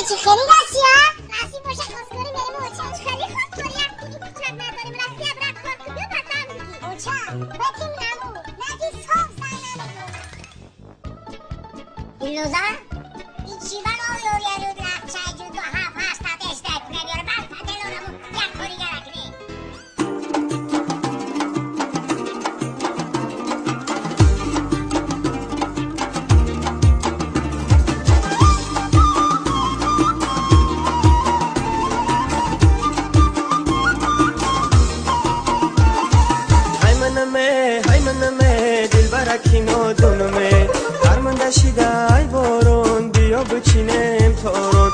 چه خیلی راستی ها؟ راستی باشه خواستگاری بریم اوچا خیلی خوب کنی هم دیگه بچت نداریم راستی هم رد خواست بیا پس هم دیگی اوچا بتیم نمو ندی صاف سن نمیگو دیلوزا این چیوان آویو یارو نقچه جدو ها پاستا دشتک نمیاره بس دلورمو یک خوری گرکنی دلبرکینو دونمه هرمنده شیده ای بارون بیا بچینم تارون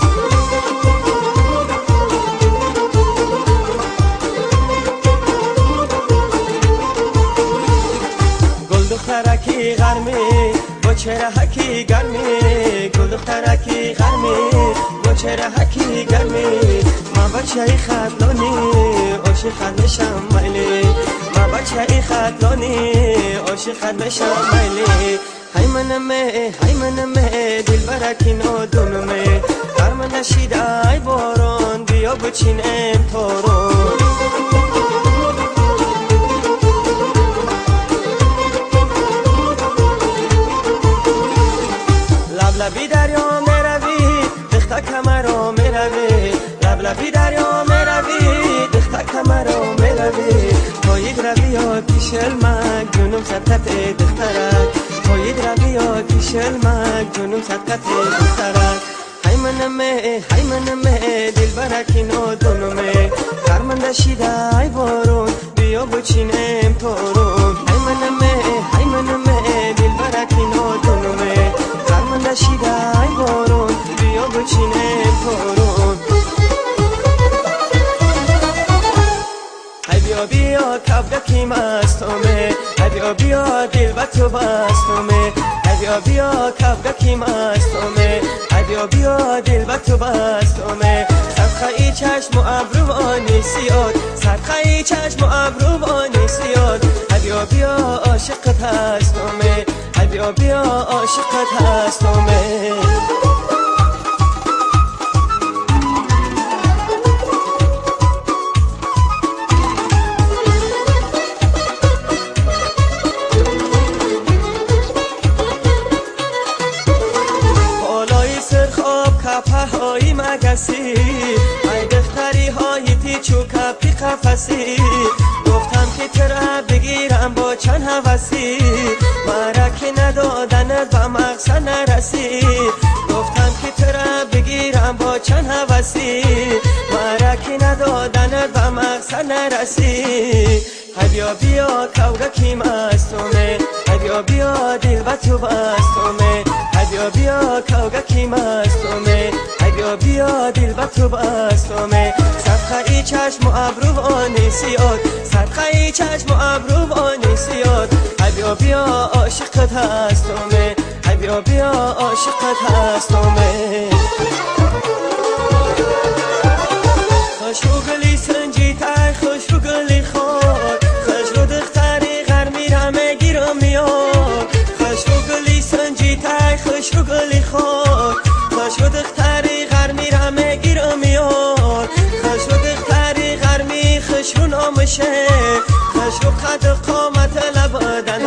گل دخترکی غرمی با چهره حکی گرمی گل دخترکی غرمی با چهره حکی گرمی من بچه ای خدلانی عاشقت میشم میلی من بچه ای خدلانی عاشقت میشم میلی های منمه دلبرکینو دونمه هرمن نشیده ای بارون بیا بچینم تارون لبی دریا میروی دخته کمرا میروی لبی دریا میروی دخته کمرا میروی پایید روی آتیش المک جنوم صدقت دخترک پایید روی آتیش المک جنوم صدقت دخترک های منمه دلبرکینو دونمه هرمنده شیده ای بارون بیا بچینم تارون های منمه دلبرکینو دونمه هرمنده شیده ای بارون بیا بچینم تارون بیا بیا کبدکی مستومه بیا دل با تو بستومه بیا کبدکی مستومه بیا دل با تو بستومه صدقه ای چشم و ابروانی سیاد صدقه ای چشم و ابروانی سیاد بیا عاشقت هستومه بیا عاشقت هستومه های مگسی ای دختری های پیچو کپی قفسی گفتم که ترا بگیرم با چند هوسی مرا که ندادنت و مقصد نرسی گفتم که ترا بگیرم با چند هوسی مرا که ندادنت و مقصد نرسی بیا کورکی مستومه بیا دل با تو بستومه بیا کورکی مستومه بیا دل با تو بستومه صدقه ای چشم و ابروانی سیاد صدقه ای چشم و ابروانی سیاد بیا عاشقت هستومه بیا عاشقت هستومه خوش رو گلی سنجی تای خوش رو گلی خود خوش رو دختری غرمی رمه گیرم میاد خوش رو گلی سنجی تای خوش رو گلی خود خوش رو دختری غرمی رمه گیرم میاد خوش رو دختری غرمی خوش رو نامشه خوش رو قد قامت لبادن